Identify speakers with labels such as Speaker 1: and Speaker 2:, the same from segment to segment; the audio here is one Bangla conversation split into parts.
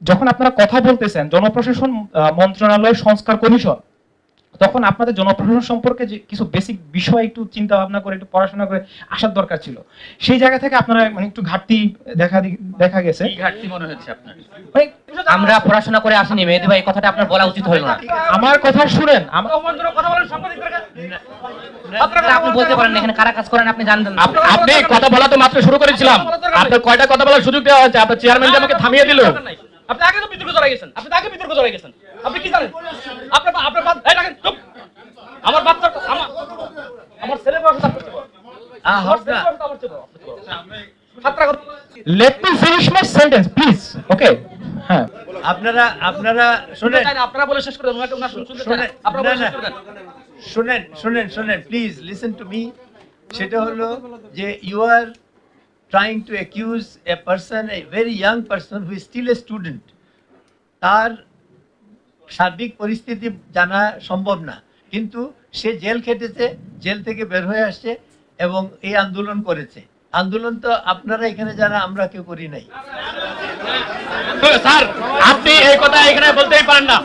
Speaker 1: যখন আপনারা কথা বলতেছেন জনপ্রশাসন মন্ত্রণালয় সংস্কার কমিশন, তখন আপনাদের জনপ্রশাসন সম্পর্কে যে কিছু বেসিক বিষয় একটু চিন্তা ভাবনা করে একটু পড়াশোনা করে আসার দরকার ছিল। সেই জায়গা থেকে আপনারা মানে একটু ঘাটতি দেখা গেছে।
Speaker 2: কি ঘাটতি মনে হচ্ছে আপনার?
Speaker 1: মানে
Speaker 3: আমরা পড়াশোনা করে আসিনি মেহেদী ভাই, কথাটা আপনার বলা উচিত হলো না।
Speaker 1: আমার কথা শুনেন,
Speaker 3: আপনি বলতে পারেন এখানে কারা কাজ করেন আপনি জানেন না।
Speaker 2: আপনি কথা বলা তো মাত্র শুরু করেছিলাম, আপনার কয়টা কথা বলার সুযোগ দেওয়া হয়েছে? আপনার চেয়ারম্যান আমাকে থামিয়ে দিল।
Speaker 4: আপনি আগে তো বিতর্ক জড়াই গেছেন, আপনি আগে বিতর্ক জড়াই গেছেন। আপনি কি জানেন? আপনার আপনার এই দেখেন চুপ। আমার বাচ্চা আমার ছেলে বয়স
Speaker 1: let me finish my sentence please. Okay, হ্যাঁ
Speaker 5: আপনারা শুনেন,
Speaker 4: আপনারা বলে শেষ করে দেন, ওনার শুনতে আপনারা বলে শেষ করে দেন।
Speaker 5: শুনেন প্লিজ লিসেন টু মি। সেটা হলো যে you are trying to accuse a person, a very young person who is still a student. তার সার্বিক পরিস্থিতি জানা সম্ভব না, কিন্তু সে জেল খেটেছে, জেল থেকে বের হয়ে আসছে এবং এই আন্দোলন করেছে। আন্দোলন তো আপনারা এখানে যারা, আমরা কেউ করি নাই।
Speaker 2: স্যার আপনি এই কথা এখানে বলতেই পারেন না।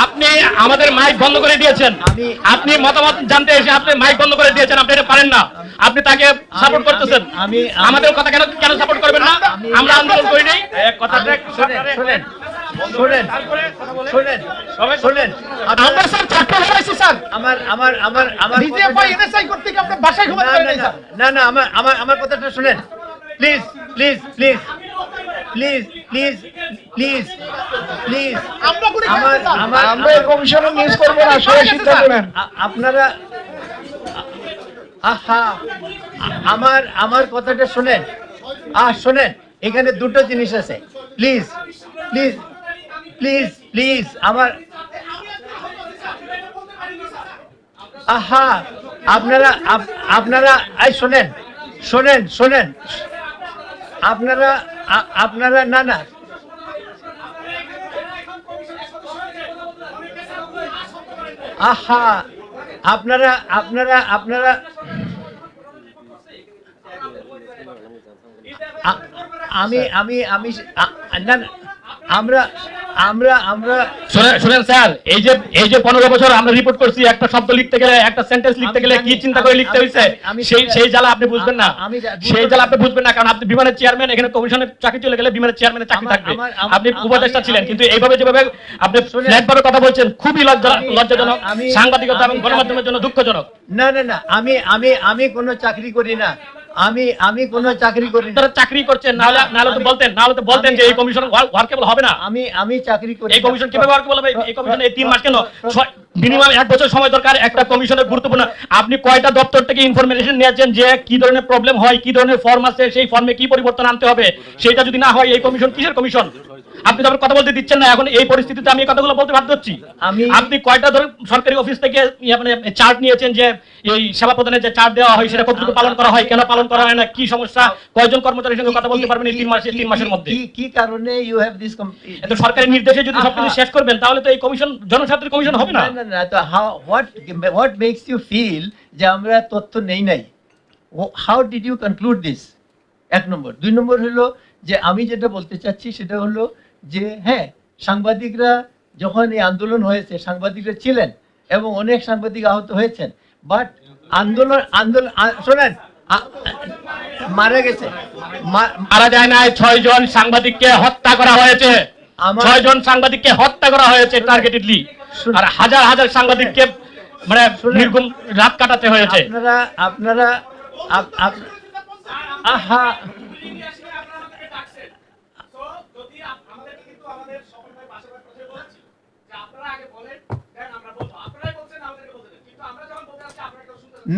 Speaker 2: আপনি আমাদের মাইক বন্ধ করে দিয়েছেন। আপনি মতামত জানতে এসে আপনি মাইক বন্ধ করে দিয়েছেন, আপনি এটা পারেন না। আপনি তাকে সাপোর্ট করতেছেন। আমাদের কথা কেন সাপোর্ট করবেন না? আমরা আন্দোলন করি নাই। কথাটা একটু
Speaker 5: শুনেন,
Speaker 1: আমরা স্যার ছাত্র হয়েছি স্যার।
Speaker 5: আমার
Speaker 1: ডিজিএফআই এনএসআই করতে কি আপনি বাসায় ঘুমাতে পারেন না স্যার?
Speaker 5: না, আমার কথাটা শুনেন please please please please please please please.
Speaker 1: আমরা করে
Speaker 5: আমরা এই কমিশনে মিস করব না, সবাই সিদ্ধান্ত নেন আপনারা। আহা, আমার কথাটা শুনেন। শুনেন, এখানে দুটো জিনিস আছে। প্লিজ প্লিজ প্লিজ প্লিজ আমার আপনারা শোনেন আপনারা না আপনারা আমরা
Speaker 2: শুনেন স্যার, এই যে 15 বছর আমরা রিপোর্ট করছি, একটা শব্দ লিখতে গেলে, একটা সেন্টেন্স লিখতে গেলে কি চিন্তা করে লিখতে হয়েছে, সেই জ্বালা আপনি বুঝবেন না। সেই জ্বালা আপনি বুঝবেন না, কারণ আপনি বিমানের চেয়ারম্যান, এখানে কমিশনের চাকরি চলে গেলে বিমানের চেয়ারম্যানের চাকরি থাকবে। আপনি উপদেষ্টা ছিলেন, কিন্তু এইভাবে যেভাবে আপনি ফ্ল্যাটভাবে কথা বলছেন, খুবই লজ্জাজনক, সাংবাদিকতা এবং গণমাধ্যমের জন্য দুঃখজনক।
Speaker 5: না, আমি কোনো চাকরি করি না। আমি কোনো চাকরি করি না।
Speaker 2: চাকরি করছেন, নাহলে তো বলতেন যে এই কমিশন ওয়ার্কেবল হবে না।
Speaker 5: আমি চাকরি করি।
Speaker 2: এই কমিশন কিভাবে ওয়ার্কেবল হবে? এই কমিশন এই 3 মাস কেন? মিনিমাম 1 বছর সময় দরকার একটা কমিশনের গুরুত্বপূর্ণ। আপনি কয়টা দপ্তর থেকে ইনফরমেশন নিয়েছেন যে কি ধরনের প্রবলেম হয়, কি ধরনের ফর্ম আছে, সেই ফর্মে কি পরিবর্তন আনতে হবে? সেটা যদি না হয় এই কমিশন কিসের কমিশন? আপনি তো কথা বলতে দিচ্ছেন না। এখন এই পরিস্থিতিতে আমি এই কথাগুলো বলতে বাধ্য হচ্ছি। আপনি কয়টা ধরে সরকারি অফিস থেকে মানে চার্ট নিয়েছেন যে এই সেবা প্রদানের যে চার্ট দেওয়া হয় সেটা কতটুকু পালন করা হয়, কেন পালন করা হয় না, কি সমস্যা, কয়জন কর্মচারীর সঙ্গে কথা বলতে পারবেন এই 3 মাসের মধ্যে?
Speaker 5: কি কারণে ইউ হ্যাভ দিস
Speaker 2: এত সরকারি নির্দেশে যদি সবকিছু শেষ করবেন তাহলে তো এই কমিশন জনস্বার্থের কমিশন হবে না।
Speaker 5: না, তো হোয়াট মেক্স ইউ ফিল যে আমরা তথ্য নেই নাই? How did you conclude this? 1 number. 2 number হলো যে আমি যেটা বলতে চাচ্ছি সেটা হলো যে হ্যাঁ, সাংবাদিকরা যখন এই আন্দোলন হয়েছে, সাংবাদিকরা ছিলেন এবং অনেক সাংবাদিক আহত হয়েছেন, বাট আন্দোলন শোনেন, মারা গেছে,
Speaker 2: মারা যায় না। 6 জন সাংবাদিককে হত্যা করা হয়েছে। 6 জন সাংবাদিককে হত্যা করা হয়েছে টার্গেটেডলি, আর হাজার হাজার সাংবাদিককে মানে নির্গুম রাত কাটাতে হয়েছে।
Speaker 5: আপনারা আহা,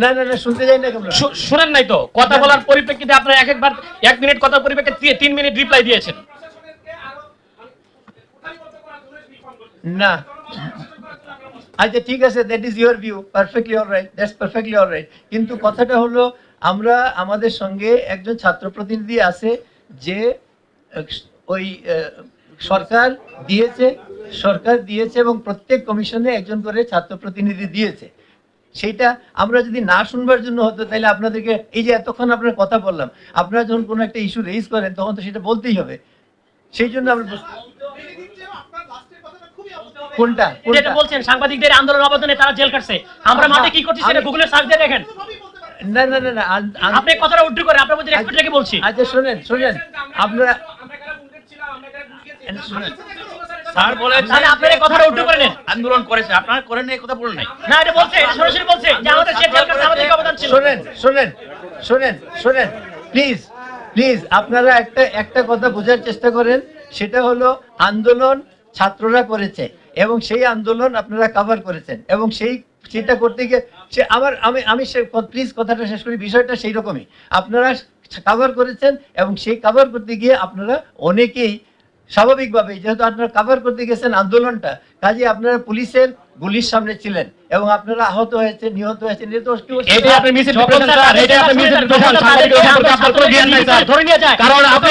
Speaker 5: না শুনতে যাই না।
Speaker 2: শুনেন নাই তো? কথা বলার পরিপ্রেক্ষিতে আপনারা একবার 1 মিনিট কথার পরিপ্রেক্ষিতে 3 মিনিট রিপ্লাই দিয়েছেন।
Speaker 5: না, আচ্ছা ঠিক আছে, that is your view, perfectly alright, that's perfectly alright. কিন্তু কথাটা হলো আমরা, আমাদের সঙ্গে একজন ছাত্র প্রতিনিধি আছে যে ওই সরকার দিয়েছে এবং প্রত্যেক কমিশনে একজন করে ছাত্র প্রতিনিধি দিয়েছে। সেইটা আমরা যদি না শুনবার জন্য হতো তাহলে আপনাদেরকে এই যে এতক্ষণ আপনার কথা বললাম, আপনারা যখন কোনো একটা ইস্যু রেজ করেন তখন তো সেটা বলতেই হবে। সেই জন্য আমরা কোনটা
Speaker 2: যেটা বলছেন সাংবাদিকদের আন্দোলন অবদানে তারা জেল কাটছে, আমরা মাঠে কি করছি সেটা গুগলে সার্চ দিয়ে দেখেন।
Speaker 5: না না না না
Speaker 2: আপনি কথাটা উল্টো করে আপনার মধ্যে রেসপেক্ট রেখে বলছি।
Speaker 5: আচ্ছা শুনেন আপনারা
Speaker 4: স্যার বলেন
Speaker 2: তাহলে আপনারা এই কথাটা উল্টো করে নেন।
Speaker 4: আন্দোলন করেছে, আপনারা করেন না, এই কথা বলেন নাই।
Speaker 2: না এটা বলছে, এটা সরাসরি বলছে যে আমাদের সে জেল কাটছে, আমাদের কি অবদান ছিল।
Speaker 5: শোনেন প্লিজ আপনারা একটা কথা বোঝার চেষ্টা করেন, সেটা হলো আন্দোলন ছাত্ররা করেছে এবং সেই আন্দোলন আপনারা কভার করেছেন এবং সেটা করতে গিয়ে আমি প্লিজ কথাটা শেষ করি। বিষয়টা সেই রকমই, আপনারা কভার করেছেন এবং সেই কভার করতে গিয়ে আপনারা অনেকেই স্বাভাবিকভাবে, যেহেতু আপনারা কভার করতে গেছেন আন্দোলনটা, কাজে আপনারা পুলিশের গুলির সামনে ছিলেন এবং আপনারা আহত হয়েছেন, নিহত হয়েছেন।
Speaker 2: এটা আপনি মিসইনফরমেশন স্যার, এটা আপনি মিসইনফরমেশন, সাংবাদিকদের উপর আপনার কোনো জ্ঞান নাই স্যার, ধরে নিয়ে যায়। কারণ আপনি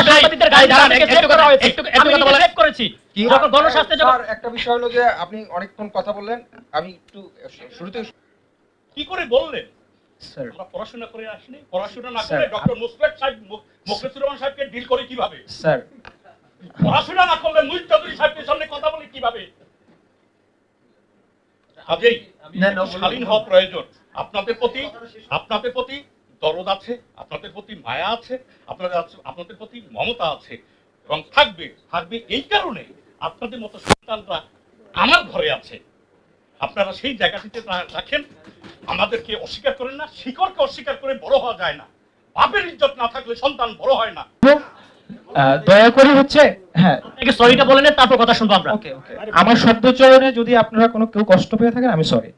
Speaker 2: সাংবাদিকদের গায়ে দাঁড়ান, একটু কথা হয়েছে, আমি কথা বলা করেছি যখন গণস্বাস্থ্যে
Speaker 6: স্যার, একটা বিষয় হলো যে আপনি অনেকক্ষণ কথা বললেন, আমি একটু শুরুতে
Speaker 4: কি করে বললেন?
Speaker 1: স্যার
Speaker 4: আমরা পড়াশোনা করে আসিনি, পড়াশোনা না করে ডক্টর মুসফেট সাহেব, মুখলেসুর রহমান সাহেবকে ডিল করে কিভাবে?
Speaker 1: স্যার
Speaker 4: পড়াশোনা না করলে মুইজ চৌধুরী সাহেবের সামনে কথা বলে কিভাবে? কাজেই স্বাধীন হওয়া প্রয়োজন। আপনাদের প্রতি দরদ আছে, আপনাদের প্রতি মায়া আছে, আপনাদের প্রতি মমতা আছে এবং থাকবে এই কারণে আপনাদের মতো সন্তানরা আমার ঘরে আছে। আপনারা সেই জায়গাটিতে রাখেন, আমাদেরকে অস্বীকার করেন না। শিকড়কে অস্বীকার করে বড় হওয়া যায় না। বাপের ইজ্জত না থাকলে সন্তান বড় হয় না।
Speaker 1: দয়া করে হচ্ছে, হ্যাঁ
Speaker 2: আপনাকে সরিটা বলে নেন, তারপর কথা শুনবো আমরা।
Speaker 1: ওকে আমার শব্দ চয়নে যদি আপনারা কেউ কষ্ট পেয়ে থাকেন আমি সরি।